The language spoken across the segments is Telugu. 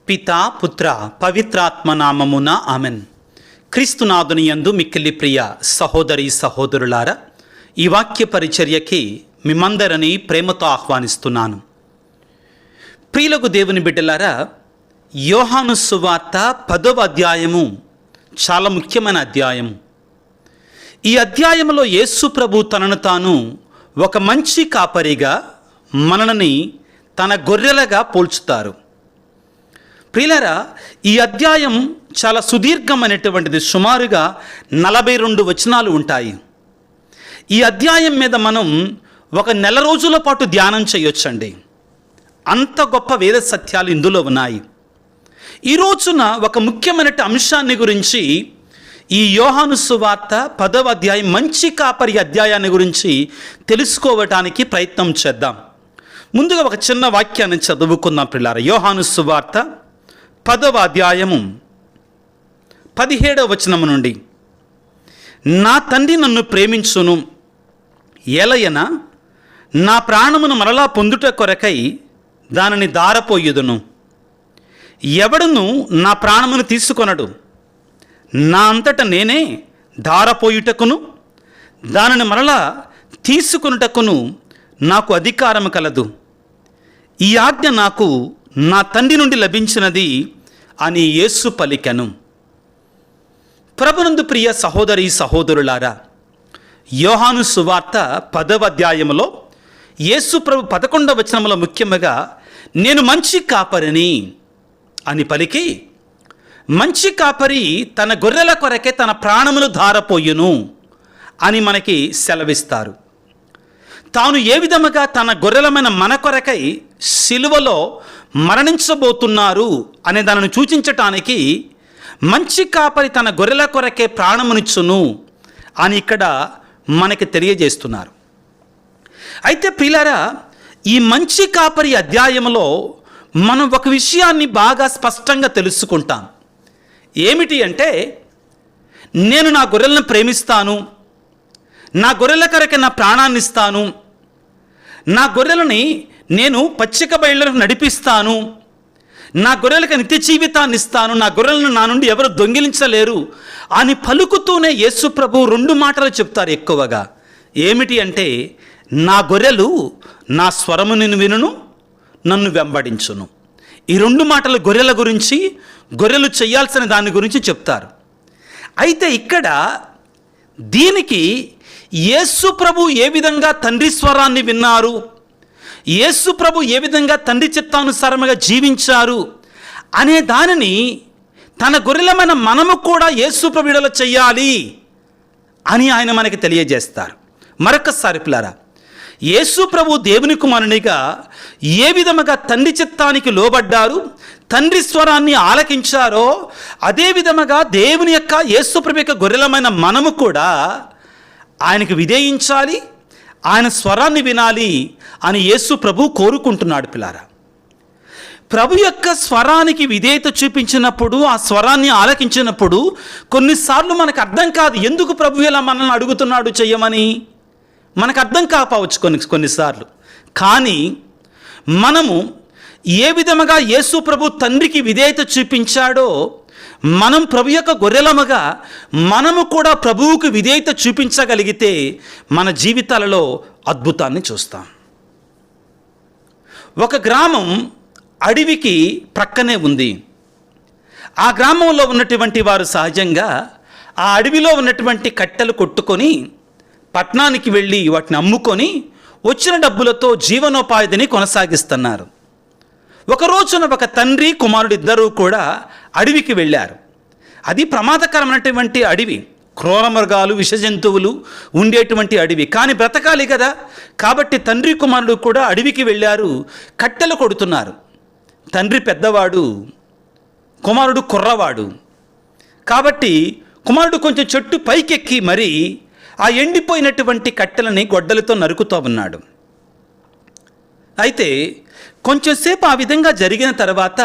పితా పుత్ర పవిత్రాత్మ నామమున ఆమెన్. క్రీస్తునాథుని యందు మిక్కిలి ప్రియ సహోదరి సహోదరులారా, ఈ వాక్య పరిచర్యకి మిమ్మందరినీ ప్రేమతో ఆహ్వానిస్తున్నాను. ప్రియులకు దేవుని బిడ్డలారా, యోహాను సువార్త 10వ అధ్యాయము చాలా ముఖ్యమైన అధ్యాయం. ఈ అధ్యాయంలో యేసు ప్రభు తనను తాను ఒక మంచి కాపరిగా మనల్ని తన గొర్రెలగా పోల్చుతారు. ప్రియులారా, ఈ అధ్యాయం చాలా సుదీర్ఘమైనటువంటిది. సుమారుగా 42 వచనాలు ఉంటాయి. ఈ అధ్యాయం మీద మనం ఒక నెల రోజుల పాటు ధ్యానం చేయొచ్చండి. అంత గొప్ప వేద సత్యాలు ఇందులో ఉన్నాయి. ఈ రోజున ఒక ముఖ్యమైన అంశాన్ని గురించి, ఈ యోహాను సువార్త 10వ అధ్యాయం మంచి కాపరి అధ్యాయాన్ని గురించి తెలుసుకోవటానికి ప్రయత్నం చేద్దాం. ముందుగా ఒక చిన్న వాక్యాన్ని చదువుకుందాం ప్రియులారా. యోహాను సువార్త 10వ అధ్యాయము 17వ వచనము నుండి, నా తండ్రి నన్ను ప్రేమించును, ఏలయన నా ప్రాణమును మరలా పొందుట కొరకై దానిని దారపోయుదును. ఎవడును నా ప్రాణమును తీసుకొనడు. నా అంతట నేనే దారపోయుటకును దానిని మరలా తీసుకొనుటకును నాకు అధికారం కలదు. ఈ ఆజ్ఞ నాకు నా తండ్రి నుండి లభించినది అని యేసు పలికెను. ప్రభునందు ప్రియ సహోదరి సహోదరులారా, యోహాను సువార్త 10వ అధ్యాయంలో యేసు ప్రభు 11వ వచనంలో ముఖ్యంగా నేను మంచి కాపరిని అని పలికి, మంచి కాపరి తన గొర్రెల కొరకే తన ప్రాణమును ధారపోయును అని మనకి సెలవిస్తారు. తాను ఏ విధముగా తన గొర్రెలమైన మన కొరకై సిలువలో మరణించబోతున్నారు అనే దానిని సూచించటానికి మంచి కాపరి తన గొర్రెల కొరకే ప్రాణమునిచ్చును అని ఇక్కడ మనకి తెలియజేస్తున్నారు. అయితే ప్రియులారా, ఈ మంచి కాపరి అధ్యాయంలో మనం ఒక విషయాన్ని బాగా స్పష్టంగా తెలుసుకుంటాం. ఏమిటి అంటే, నేను నా గొర్రెలను ప్రేమిస్తాను, నా గొర్రెల కొరకే నా ప్రాణాన్ని ఇస్తాను, నా గొర్రెలని నేను పచ్చిక బయళ్ళకు నడిపిస్తాను, నా గొర్రెలకు నిత్య జీవితాన్ని ఇస్తాను, నా గొర్రెలను నా నుండి ఎవరు దొంగిలించలేరు అని పలుకుతూనే యేసు ప్రభు 2 మాటలు చెప్తారు ఎక్కువగా. ఏమిటి అంటే, నా గొర్రెలు నా స్వరమును వినును, నన్ను వెంబడించును. ఈ 2 మాటలు గొర్రెల గురించి, గొర్రెలు చేయాల్సిన దాని గురించి చెప్తారు. అయితే ఇక్కడ దీనికి యేసు ప్రభు ఏ విధంగా తండ్రి స్వరాన్ని విన్నారు, యేసు ప్రభు ఏ విధంగా తండ్రి చిత్తానుసారముగా జీవించారు అనే దానిని తన గొర్రెలమైన మనము కూడా యేసు ప్రభు విడుదల చెయ్యాలి అని ఆయన మనకి తెలియజేస్తారు. మరొకసారి పిల్లారా, యేసు ప్రభు దేవుని కుమారునిగా ఏ విధముగా తండ్రి చిత్తానికి లోబడ్డారు, తండ్రి స్వరాన్ని ఆలకించారో అదే విధముగా దేవుని యొక్క యేసు ప్రభు యొక్క గొర్రెలమైన మనము కూడా ఆయనకు విధేయించాలి, ఆయన స్వరాన్ని వినాలి అని యేసు ప్రభు కోరుకుంటున్నాడు. పిల్లారా, ప్రభు యొక్క స్వరానికి విధేయత చూపించినప్పుడు, ఆ స్వరాన్ని ఆలకించినప్పుడు కొన్నిసార్లు మనకు అర్థం కాదు, ఎందుకు ప్రభు ఇలా మనల్ని అడుగుతున్నాడు చెయ్యమని మనకు అర్థం కాకపోవచ్చు కొన్నిసార్లు. కానీ మనము ఏ విధముగా యేసు ప్రభు తండ్రికి విధేయత చూపించాడో, మనం ప్రభు యొక్క గొర్రెలముగా మనము కూడా ప్రభువుకు విధేయత చూపించగలిగితే మన జీవితాలలో అద్భుతాన్ని చూస్తాం. ఒక గ్రామం అడవికి ప్రక్కనే ఉంది. ఆ గ్రామంలో ఉన్నటువంటి వారు సహజంగా ఆ అడవిలో ఉన్నటువంటి కట్టెలు కొట్టుకొని పట్టణానికి వెళ్ళి వాటిని అమ్ముకొని వచ్చిన డబ్బులతో జీవనోపాధిని కొనసాగిస్తున్నారు. ఒక రోజున ఒక తండ్రి కుమారుడు ఇద్దరూ కూడా అడవికి వెళ్ళారు. అది ప్రమాదకరమైనటువంటి అడవి, క్రూర మృగాలు, విష జంతువులు ఉండేటువంటి అడవి. కానీ బ్రతకాలి కదా, కాబట్టి తండ్రి కుమారుడు కూడా అడవికి వెళ్ళారు. కట్టెలు కొడుతున్నారు. తండ్రి పెద్దవాడు, కుమారుడు కుర్రవాడు. కాబట్టి కుమారుడు కొంచెం చెట్టు పైకెక్కి మరి ఆ ఎండిపోయినటువంటి కట్టెలని గొడ్డలతో నరుకుతూ ఉన్నాడు. అయితే కొంచెంసేపు ఆ విధంగా జరిగిన తర్వాత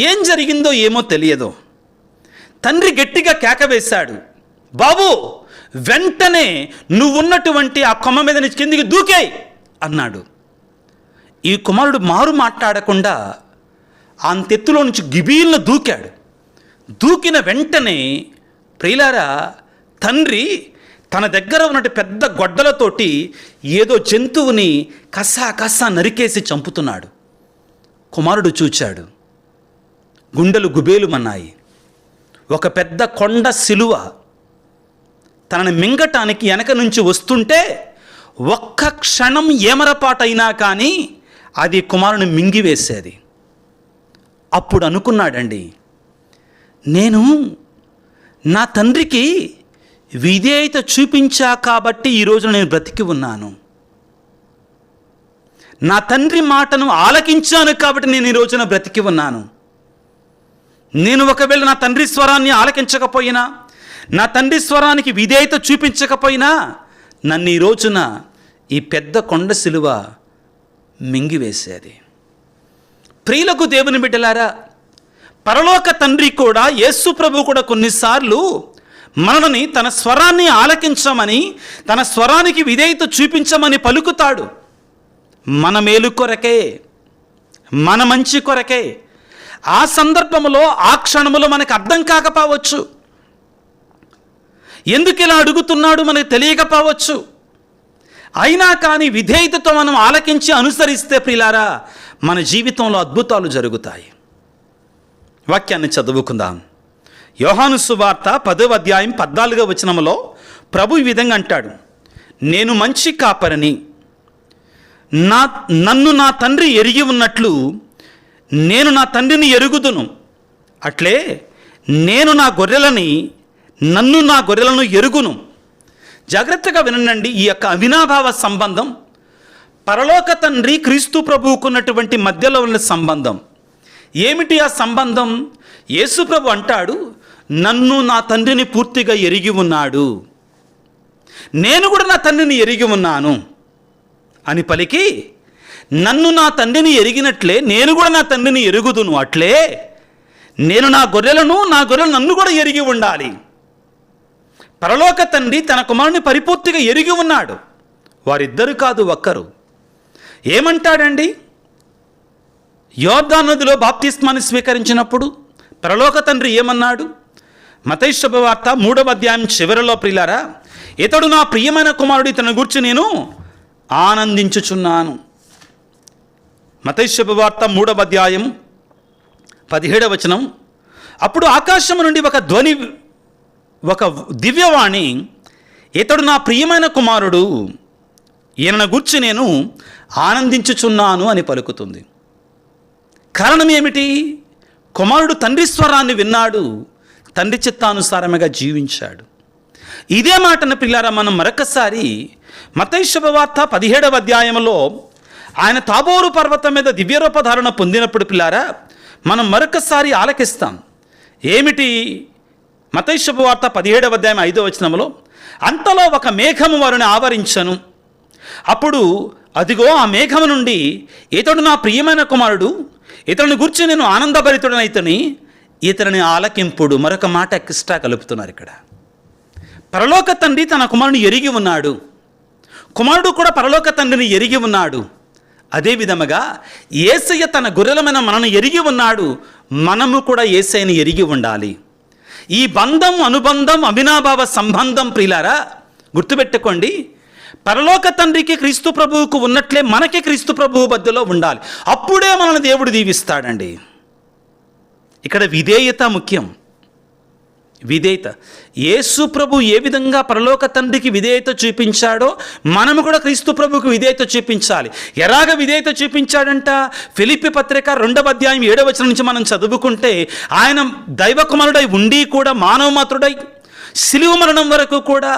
ఏం జరిగిందో ఏమో తెలియదు. తండ్రి గట్టిగా కేక వేశాడు, బాబు వెంటనే నువ్వున్నటువంటి ఆ కొమ్మ మీద నుంచి కిందికి దూకేయ్ అన్నాడు. ఈ కుమారుడు మారు మాట్లాడకుండా అంతెత్తులో నుంచి గిబీలను దూకాడు. దూకిన వెంటనే ప్రియులారా, తండ్రి తన దగ్గర ఉన్నట్టు పెద్ద గొడ్డలతోటి ఏదో జంతువుని కసా నరికేసి చంపుతున్నాడు. కుమారుడు చూచాడు. గుండెలు గుబేలుమన్నాయి. ఒక పెద్ద కొండ శిలువ తనని మింగటానికి వెనక నుంచి వస్తుంటే ఒక్క క్షణం ఏమరపాటైనా కానీ అది కుమారుని మింగివేసేది. అప్పుడు అనుకున్నాడండి, నేను నా తండ్రికి విధేయత చూపించా కాబట్టి ఈరోజు నేను బ్రతికి ఉన్నాను. నా తండ్రి మాటను ఆలకించాను కాబట్టి నేను ఈ రోజున బ్రతికి ఉన్నాను. నేను ఒకవేళ నా తండ్రి స్వరాన్ని ఆలకించకపోయినా, నా తండ్రి స్వరానికి విధేయత చూపించకపోయినా నన్ను ఈ రోజున ఈ పెద్ద కొండ శిలువ మింగివేసేది. ప్రియులకు దేవుని బిడ్డలారా, పరలోక తండ్రి కూడా, యేసు ప్రభు కూడా కొన్నిసార్లు మనల్ని తన స్వరాన్ని ఆలకించమని, తన స్వరానికి విధేయత చూపించమని పలుకుతాడు. మన మేలు కొరకే, మన మంచి కొరకే. ఆ సందర్భంలో, ఆ క్షణంలో మనకు అర్థం కాకపోవచ్చు, ఎందుకు ఇలా అడుగుతున్నాడు మనకు తెలియకపోవచ్చు. అయినా కానీ విధేయతతో మనం ఆలకించి అనుసరిస్తే ప్రియులారా, మన జీవితంలో అద్భుతాలు జరుగుతాయి. వాక్యాన్ని చదువుకుందాం. యోహాను సువార్త 10వ అధ్యాయం 14వ వచనంలో ప్రభు ఈ విధంగా అంటాడు, నేను మంచి కాపరిని, నన్ను నా తండ్రి ఎరిగి ఉన్నట్లు నేను నా తండ్రిని ఎరుగుదును. అట్లే నేను నన్ను నా గొర్రెలను ఎరుగును. జాగ్రత్తగా వినండి. ఈ యొక్క అవినాభావ సంబంధం పరలోక తండ్రి క్రీస్తు ప్రభువుకున్నటువంటి మధ్యలో ఉన్న సంబంధం. ఏమిటి ఆ సంబంధం? యేసు ప్రభు అంటాడు, నన్ను నా తండ్రిని పూర్తిగా ఎరిగి ఉన్నాడు, నేను కూడా నా తండ్రిని ఎరిగి ఉన్నాను అని పలికి, నన్ను నా తండ్రిని ఎరిగినట్లే నేను కూడా నా తండ్రిని ఎరుగుదును. అట్లే నేను నా గొర్రెలు నన్ను కూడా ఎరిగి ఉండాలి. పరలోక తండ్రి తన కుమారుని పరిపూర్తిగా ఎరిగి ఉన్నాడు. వారిద్దరు కాదు, ఒక్కరు. ఏమంటాడండి? యోర్దాను నదిలో బాప్తిస్మాన్ని స్వీకరించినప్పుడు పరలోక తండ్రి ఏమన్నాడు? మత్తయి శుభవార్త 3వ అధ్యాయం చివరిలో, ప్రియులారా, ఇతడు నా ప్రియమైన కుమారుడు, ఇతని గురించి నేను ఆనందించుచున్నాను. మత్తయి శుభవార్త 3వ అధ్యాయం 17వ వచనం, అప్పుడు ఆకాశము నుండి ఒక దివ్యవాణి, ఇతడు నా ప్రియమైన కుమారుడు, ఈయన గూర్చి నేను ఆనందించుచున్నాను అని పలుకుతుంది. కారణం ఏమిటి? కుమారుడు తండ్రి స్వరాన్ని విన్నాడు, తండ్రి చిత్తానుసారముగా జీవించాడు. ఇదే మాటను పిల్లారా మనం మరొకసారి మత్తయి శుభవార్త 17వ అధ్యాయంలో ఆయన తాబోరు పర్వతం మీద దివ్యరూపధారణ పొందినప్పుడు పిల్లారా మనం మరొకసారి ఆలకిస్తాం. ఏమిటి? మత్తయి శుభవార్త 17వ అధ్యాయం 5వ వచనంలో, అంతలో ఒక మేఘము వారిని ఆవరించను. అప్పుడు అదిగో ఆ మేఘము నుండి, ఇతడు నా ప్రియమైన కుమారుడు, ఇతడిని గురించి నేను ఆనందభరితుడనైతని, ఇతడిని ఆలకింపుడు. మరొక మాట ఎక్స్ట్రా కలుపుతున్నారు ఇక్కడ. పరలోక తండ్రి తన కుమారుని ఎరిగి ఉన్నాడు, కుమారుడు కూడా పరలోక తండ్రిని ఎరిగి ఉన్నాడు. అదే విధముగా యేసయ్య తన గొర్రెలమైన మనను ఎరిగి ఉన్నాడు, మనము కూడా యేసయ్యని ఎరిగి ఉండాలి. ఈ బంధం, అనుబంధం, అవినాభావ సంబంధం ప్రియులారా గుర్తుపెట్టుకోండి. పరలోక తండ్రికి క్రీస్తు ప్రభువుకు ఉన్నట్లే మనకి క్రీస్తు ప్రభువు మధ్యలో ఉండాలి. అప్పుడే మనల్ని దేవుడు దీవిస్తాడండి. ఇక్కడ విధేయత ముఖ్యం. విధేయత. యేసు ప్రభు ఏ విధంగా పరలోక తండ్రికి విధేయత చూపించాడో మనము కూడా క్రీస్తు ప్రభువుకు విధేయత చూపించాలి. ఎలాగ విధేయత చూపించాడంట? ఫిలిప్పీ పత్రిక 2వ అధ్యాయం 7వ వచనం నుంచి మనం చదువుకుంటే, ఆయన దైవ కుమారుడై ఉండి కూడా మానవ మాత్రుడై శిలువ మరణం వరకు కూడా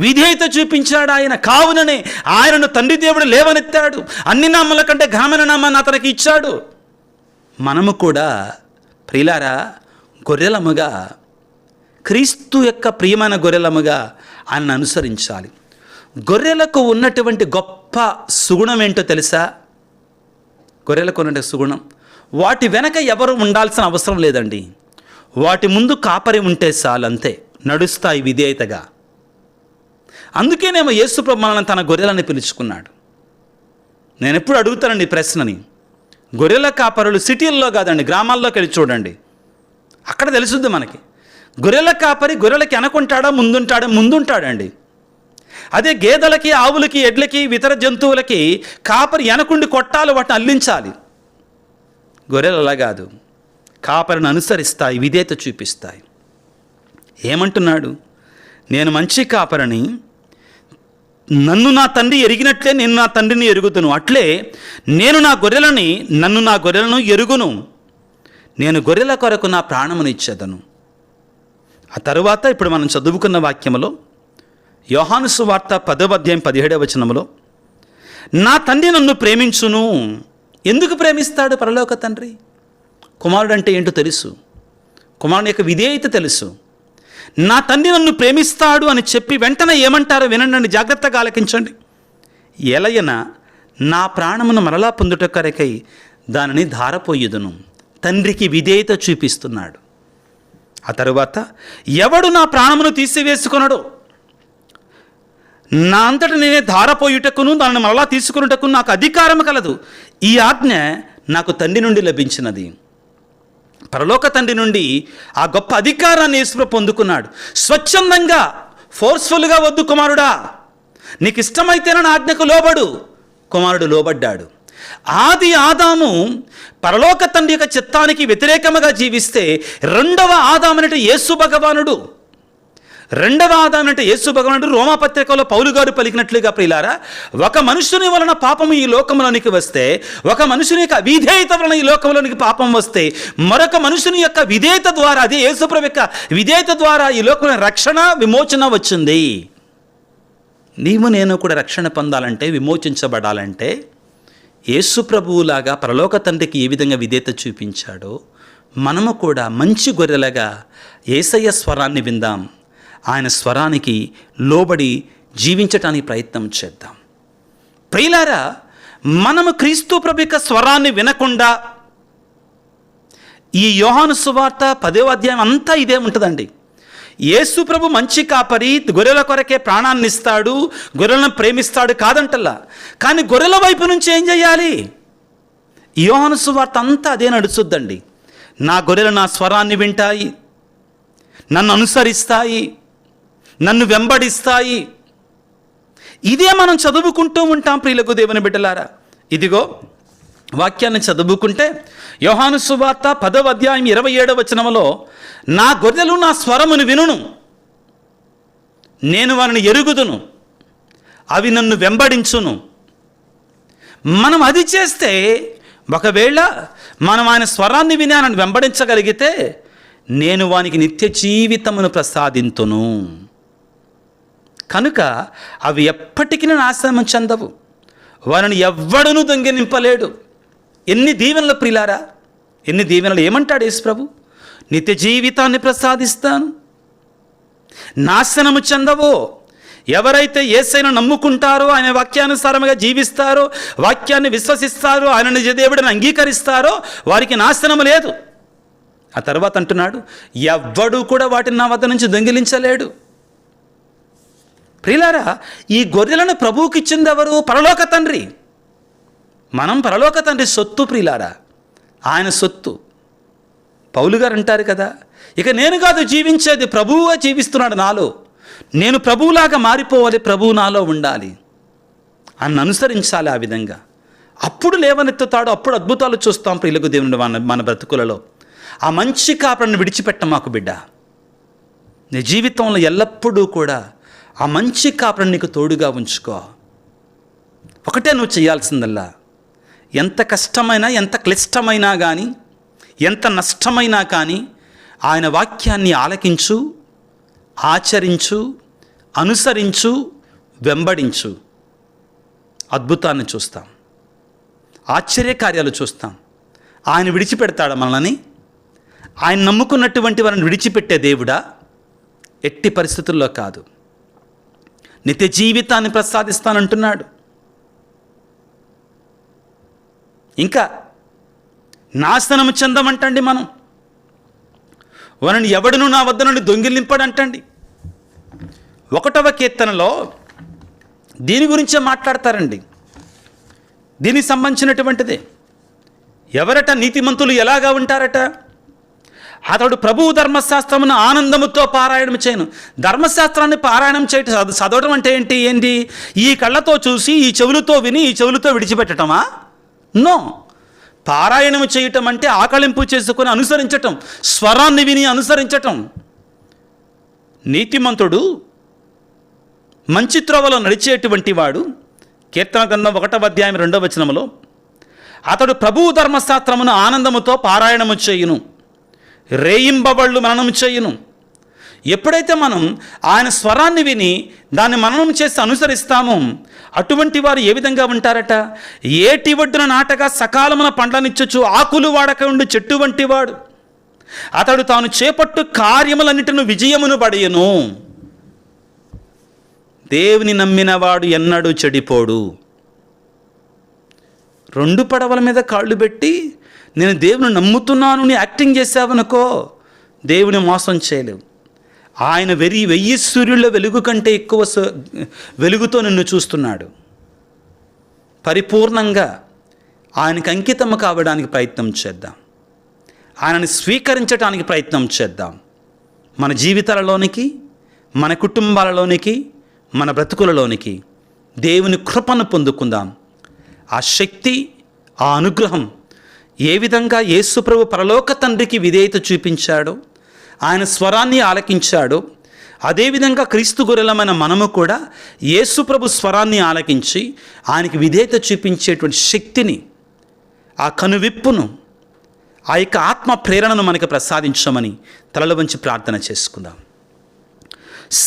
విధేయత చూపించాడు ఆయన. కావుననే ఆయనను తండ్రి దేవుడు లేవనెత్తాడు, అన్ని నామల కంటే ఘనమైన నామాన్ని అతనికి ఇచ్చాడు. మనము కూడా ప్రియులారా గొర్రెలముగా, క్రీస్తు యొక్క ప్రియమైన గొర్రెలముగా ఆయన అనుసరించాలి. గొర్రెలకు ఉన్నటువంటి గొప్ప సుగుణం ఏంటో తెలుసా? గొర్రెలకు ఉన్నటువంటి సుగుణం, వాటి వెనక ఎవరు ఉండాల్సిన అవసరం లేదండి. వాటి ముందు కాపరి ఉంటే చాలు, అంతే, నడుస్తాయి విధేయతగా. అందుకేనేమో యేసు ప్రభు మనల్ని తన గొర్రెలని పిలుచుకున్నాడు. నేను ఎప్పుడు అడుగుతానండి ఈ ప్రశ్నని, గొర్రెల కాపరులు సిటీల్లో కాదండి, గ్రామాల్లోకి వెళ్ళి చూడండి, అక్కడ తెలుసుద్ది మనకి. గొర్రెల కాపరి గొర్రెలకి వెనకుంటాడా ముందుంటాడండి. అదే గేదెలకి, ఆవులకి, ఎడ్లకి, ఇతర జంతువులకి కాపరి వెనకుండి కొట్టాలి, వాటిని అల్లించాలి. గొర్రెలు అలా కాదు, కాపరిని అనుసరిస్తాయి, విధేయత చూపిస్తాయి. ఏమంటున్నాడు? నేను మంచి కాపరిని, నన్ను నా తండ్రి ఎరిగినట్లే నేను నా తండ్రిని ఎరుగుదును, అట్లే నేను నన్ను నా గొర్రెలను ఎరుగును, నేను గొర్రెల కొరకు నా ప్రాణమును ఇచ్చేదను. ఆ తరువాత ఇప్పుడు మనం చదువుకున్న వాక్యములో యోహాను సువార్త 10వ అధ్యాయం 17వ వచనములో, నా తండ్రి నన్ను ప్రేమించును. ఎందుకు ప్రేమిస్తాడు పరలోక తండ్రి? కుమారుడు అంటే ఏంటో తెలుసు, కుమారుని యొక్క విధేయత తెలుసు. నా తండ్రి నన్ను ప్రేమిస్తాడు అని చెప్పి వెంటనే ఏమంటారో వినండి, జాగ్రత్తగా ఆలకించండి. ఎలయన నా ప్రాణమును మరలా పొందుట కొరకై దానిని ధారపోయుదును. తండ్రికి విధేయత చూపిస్తున్నాడు. ఆ తరువాత, ఎవడు నా ప్రాణమును తీసివేసుకొనడో, నా అంతట నేనే ధారపోయుటకును దానిని మరలా తీసుకున్నటకు నాకు అధికారం కలదు. ఈ ఆజ్ఞ నాకు తండ్రి నుండి లభించినది. పరలోక తండ్రి నుండి ఆ గొప్ప అధికారాన్ని యేసు పొందుకున్నాడు. స్వచ్ఛందంగా, ఫోర్స్ఫుల్గా, వద్దు కుమారుడా, నీకు ఇష్టమైతేనే నా ఆజ్ఞకు లోబడు. కుమారుడు లోబడ్డాడు. ఆది ఆదాము పరలోక తండ్రి యొక్క చిత్తానికి వ్యతిరేకముగా జీవిస్తే రెండవ ఆదాము అంటే యేసు భగవానుడు. రోమాపత్రికలో పౌలు గారు పలికినట్లుగా, ప్రియులారా, ఒక మనుషుని వలన పాపము ఈ లోకంలోనికి వస్తే, ఒక మనుషుని యొక్క విధేయత వలన ఈ లోకంలోనికి పాపం వస్తే, మరొక మనుషుని యొక్క విధేయత ద్వారా, అదే యేసుప్రభు యొక్క విధేయత ద్వారా ఈ లోకంలో రక్షణ, విమోచన వచ్చింది. నీవు నేను కూడా రక్షణ పొందాలంటే, విమోచించబడాలంటే యేసు ప్రభువులాగా పరలోక తండ్రికి ఏ విధంగా విధేయత చూపించాడో మనము కూడా మంచి గొర్రెలుగా యేసయ్య స్వరాన్ని విందాం. ఆయన స్వరానికి లోబడి జీవించటానికి ప్రయత్నం చేద్దాం. ప్రియులారా, మనము క్రీస్తు ప్రభు యొక్క స్వరాన్ని వినకుండా ఈ యోహాను సువార్త 10వ అధ్యాయం అంతా ఇదే ఉంటుందండి. యేసు ప్రభు మంచి కాపరి, గొర్రెల కొరకే ప్రాణాన్ని ఇస్తాడు, గొర్రెలను ప్రేమిస్తాడు కాదంటల్లా. కానీ గొర్రెల వైపు నుంచి ఏం చేయాలి? యోహాను సువార్త అంతా అదే నడుచుద్దండి. నా గొర్రెలు నా స్వరాన్ని వింటాయి, నన్ను అనుసరిస్తాయి, నన్ను వెంబడిస్తాయి. ఇదే మనం చదువుకుంటూ ఉంటాం ప్రియులకు దేవుని బిడ్డలారా. ఇదిగో వాక్యాన్ని చదువుకుంటే యోహాను సువార్త 10వ అధ్యాయం 27వ వచనములో, నా గొర్రెలు నా స్వరమును వినును, నేను వారిని ఎరుగుదును, అవి నన్ను వెంబడించును. మనం అది చేస్తే, ఒకవేళ మనం ఆయన స్వరాన్ని విని ఆయనను వెంబడించగలిగితే, నేను వానికి నిత్య జీవితమును ప్రసాదింతును. కనుక అవి ఎప్పటికీ నాశనం చెందవు, వారిని ఎవ్వడునూ దొంగిలింపలేడు. ఎన్ని దీవెనలు ప్రియులారా, ఎన్ని దీవెనలు! ఏమంటాడు యేసు ప్రభు? నిత్య జీవితాన్ని ప్రసాదిస్తాను, నాశనము చెందవో. ఎవరైతే యేసయ్యను నమ్ముకుంటారో, ఆయన వాక్యానుసారముగా జీవిస్తారో, వాక్యాన్ని విశ్వసిస్తారో, ఆయన నిజ దేవుడిని అంగీకరిస్తారో వారికి నాశనము లేదు. ఆ తర్వాత అంటున్నాడు, ఎవ్వడు కూడా వాటిని నా వద్ద నుంచి దొంగిలించలేడు. ప్రియులారా, ఈ గొర్రెలను ప్రభువుకి ఇచ్చింది ఎవరు? పరలోక తండ్రి. మనం పరలోక తండ్రి సొత్తు ప్రియులారా, ఆయన సొత్తు. పౌలు గారు అంటారు కదా, ఇక నేను కాదు జీవించేది, ప్రభువుగా జీవిస్తున్నాడు నాలో. నేను ప్రభువులాగా మారిపోవాలి, ప్రభువు నాలో ఉండాలి, ఆయన అనుసరించాలి. ఆ విధంగా అప్పుడు లేవనెత్తుతాడు, అప్పుడు అద్భుతాలు చూస్తాం ప్రియులకు దేవుని మన బ్రతుకులలో. ఆ మంచి కాపరిని విడిచిపెట్ట మాకు బిడ్డ. నీ జీవితంలో ఎల్లప్పుడూ కూడా ఆ మంచి కాపరిని నీకు తోడుగా ఉంచుకో. ఒకటే నువ్వు చేయాల్సిందల్లా, ఎంత కష్టమైనా, ఎంత క్లిష్టమైనా కానీ, ఎంత నష్టమైనా కానీ ఆయన వాక్యాన్ని ఆలకించు, ఆచరించు, అనుసరించు, వెంబడించు. అద్భుతాన్ని చూస్తాం, ఆశ్చర్యకార్యాలు చూస్తాం. ఆయన విడిచిపెడతాడా మనల్ని? ఆయన నమ్ముకున్నటువంటి వారిని విడిచిపెట్టే దేవుడా? ఎట్టి పరిస్థితుల్లో కాదు. నిత్య జీవితాన్ని ప్రసాదిస్తానంటున్నాడు. ఇంకా నాశనము చెందమంటండి మనం. వారిని ఎవడును నా వద్ద నుండి దొంగిలింపడంటండి. 1వ కీర్తనలో దీని గురించే మాట్లాడతారండి. దీనికి సంబంధించినటువంటిదే. ఎవరట నీతిమంతులు ఎలాగా ఉంటారట? అతడు ప్రభువు ధర్మశాస్త్రమును ఆనందముతో పారాయణం చేయను. ధర్మశాస్త్రాన్ని పారాయణం చేయటం, చదవడం అంటే ఏంటి? ఈ కళ్ళతో చూసి, ఈ చెవులతో విని, ఈ చెవులతో విడిచిపెట్టటమా? నో. పారాయణం చేయటం అంటే ఆకళింపు చేసుకొని అనుసరించటం, స్వరాన్ని విని అనుసరించటం. నీతిమంతుడు మంచి త్రోవలో నడిచేటువంటి వాడు, కీర్తన గ్రంథం 1వ అధ్యాయం 2వ వచనములో, అతడు ప్రభువు ధర్మశాస్త్రమును ఆనందముతో పారాయణము చేయును, రేయింబవళ్ళు మననం చేయును. ఎప్పుడైతే మనం ఆయన స్వరాన్ని విని దాన్ని మననం చేసి అనుసరిస్తామో అటువంటి వారు ఏ విధంగా ఉంటారట? ఏటి ఒడ్డున నాటగా సకాలమున పండ్లనిచ్చుచు ఆకులు వాడక ఉండి చెట్టు వంటి వాడు. అతడు తాను చేపట్టు కార్యములన్నిటిని విజయమును పడియను. దేవుని నమ్మినవాడు ఎన్నడూ చెడిపోడు. 2 పడవల మీద కాళ్ళు పెట్టి నేను దేవుని నమ్ముతున్నాను అని యాక్టింగ్ చేసావనుకో, దేవుని మోసం చేయలేవు. ఆయన 1000 సూర్యుల వెలుగు కంటే ఎక్కువ వెలుగుతో నిన్ను చూస్తున్నాడు. పరిపూర్ణంగా ఆయనకు అంకితం కావడానికి ప్రయత్నం చేద్దాం. ఆయనని స్వీకరించడానికి ప్రయత్నం చేద్దాం. మన జీవితాలలోనికి, మన కుటుంబాలలోనికి, మన బ్రతుకులలోనికి దేవుని కృపను పొందుకుందాం. ఆ శక్తి, ఆ అనుగ్రహం ఏ విధంగా యేసుప్రభు పరలోక తండ్రికి విధేయత చూపించాడో, ఆయన స్వరాన్ని ఆలకించాడో, అదేవిధంగా క్రీస్తు గొర్రెలమైన మనము కూడా యేసుప్రభు స్వరాన్ని ఆలకించి ఆయనకి విధేయత చూపించేటువంటి శక్తిని, ఆ కనువిప్పును, ఆ యొక్క ఆత్మ ప్రేరణను మనకు ప్రసాదించమని తలలు వంచి ప్రార్థన చేసుకుందాం.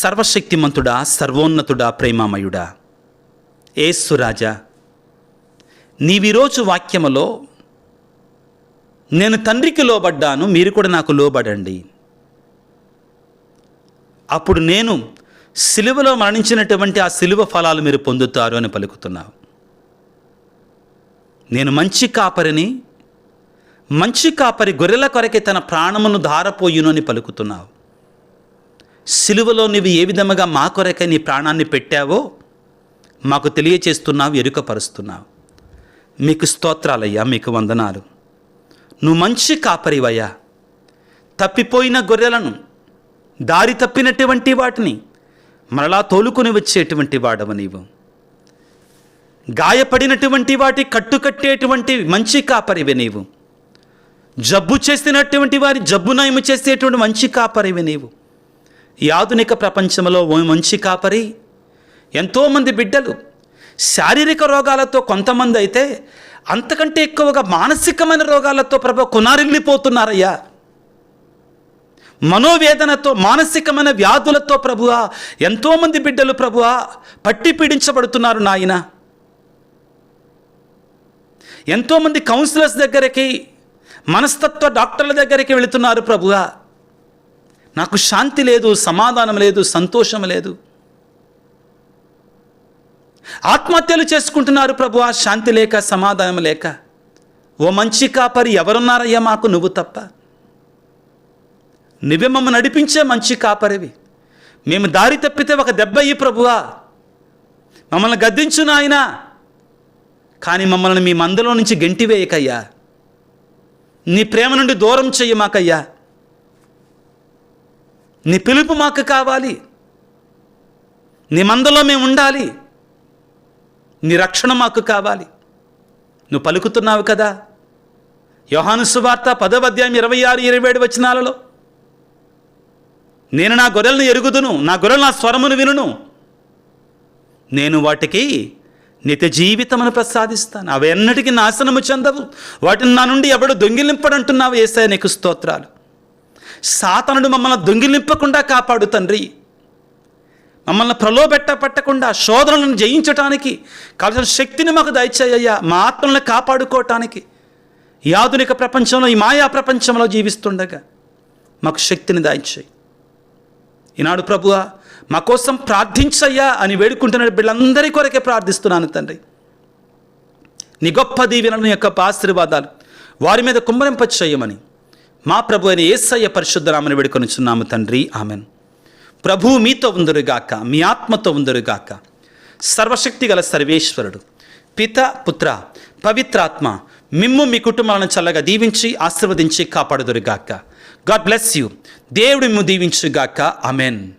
సర్వశక్తిమంతుడా, సర్వోన్నతుడా, ప్రేమామయుడా, యేసు రాజా, నీవిరోజు వాక్యములో నేను తండ్రికి లోబడ్డాను, మీరు కూడా నాకు లోబడండి, అప్పుడు నేను సిలువలో మరణించినటువంటి ఆ సిలువ ఫలాలు మీరు పొందుతారు అని పలుకుతున్నావు. నేను మంచి కాపరిని, మంచి కాపరి గొర్రెల కొరకే తన ప్రాణమును ధారపోయును అని పలుకుతున్నావు. సిలువలో నీవు ఏ విధముగా మా కొరకే నీ ప్రాణాన్ని పెట్టావో మాకు తెలియచేస్తున్నావు, ఎరుకపరుస్తున్నావు. మీకు స్తోత్రాలయ్యా, మీకు వందనాలు. నువ్వు మంచి కాపరివయ్యా. తప్పిపోయిన గొర్రెలను, దారి తప్పినటువంటి వాటిని మరలా తోలుకొని వచ్చేటువంటి వాడవు నీవు. గాయపడినటువంటి వాటి కట్టుకట్టేటువంటి మంచి కాపరివి నీవు. జబ్బు చేసినటువంటి వారి జబ్బు నయము చేసేటువంటి మంచి కాపరివి నీవు. ఈ ఆధునిక ప్రపంచంలో ఓ మంచి కాపరి ఎంతోమంది బిడ్డలు శారీరక రోగాలతో, కొంతమంది అయితే అంతకంటే ఎక్కువగా మానసికమైన రోగాలతో ప్రభు కొనారిల్లిపోతున్నారయ్యా. మనోవేదనతో, మానసికమైన వ్యాధులతో ప్రభువా ఎంతోమంది బిడ్డలు ప్రభువా పట్టి పీడించబడుతున్నారు నాయన. ఎంతోమంది కౌన్సిలర్స్ దగ్గరికి, మనస్తత్వ డాక్టర్ల దగ్గరికి వెళుతున్నారు ప్రభువా. నాకు శాంతి లేదు, సమాధానం లేదు, సంతోషం లేదు. ఆత్మహత్యలు చేసుకుంటున్నారు ప్రభువా, శాంతి లేక, సమాధానం లేక. ఓ మంచి కాపరి ఎవరున్నారయ్యా మాకు, నువ్వు తప్ప. నువ్వే మమ్మల్ని నడిపించే మంచి కాపరివి. మేము దారి తప్పితే ఒక దెబ్బ అయ్యి ప్రభువా మమ్మల్ని గద్దించు నాయన, కానీ మమ్మల్ని మీ మందలో నుంచి గెంటివేయకయ్యా. నీ ప్రేమ నుండి దూరం చెయ్యమాకయ్యా. నీ పిలుపు మాకు కావాలి. నీ మందలో మేము ఉండాలి. నీ రక్షణ మాకు కావాలి. నువ్వు పలుకుతున్నావు కదా యోహాను సువార్త 10వ అధ్యాయం 26-27 వచనాలలో, నేను నా గొర్రెలను ఎరుగుదును, నా గొర్రెలు నా స్వరమును వినును, నేను వాటికి నిత్య జీవితమును ప్రసాదిస్తాను, అవి ఎన్నటికీ నాశనము చెందవు, వాటిని నా నుండి ఎవడు దొంగిలింపడంటున్నావు. యేసయ్య నీకు స్తోత్రాలు. సాతానుడు మమ్మల్ని దొంగిలింపకుండా కాపాడు తండ్రి. మమ్మల్ని పట్టకుండా శోధనలను జయించటానికి కావాల్సిన శక్తిని మాకు దయచేయ్యా. మా ఆత్మలను కాపాడుకోవటానికి ఈ ఆధునిక ప్రపంచంలో, ఈ మాయా ప్రపంచంలో జీవిస్తుండగా మాకు శక్తిని దయచేయి. ఈనాడు ప్రభువా మా కోసం ప్రార్థించయ్యా అని వేడుకుంటున్న బిడ్డలందరి కొరకే ప్రార్థిస్తున్నాను తండ్రి. నీ గొప్ప దీవెనలను యొక్క ఆశీర్వాదాలు వారి మీద కుమ్మరింప చేయమని మా ప్రభు అయిన యేసయ్య పరిశుద్ధ నామమున వేడుకొనుచున్నాము తండ్రి, ఆమెన్. ప్రభువు మీతో ఉందురుగాక, మీ ఆత్మతో ఉందురుగాక. సర్వశక్తి గల సర్వేశ్వరుడు, పిత, పుత్ర, పవిత్రాత్మ మిమ్ము మీ కుటుంబాలను చల్లగా దీవించి ఆశీర్వదించి కాపాడుదురుగాక. God bless you. దేవుడు మిమ్ము దీవించుగాక. ఆమెన్.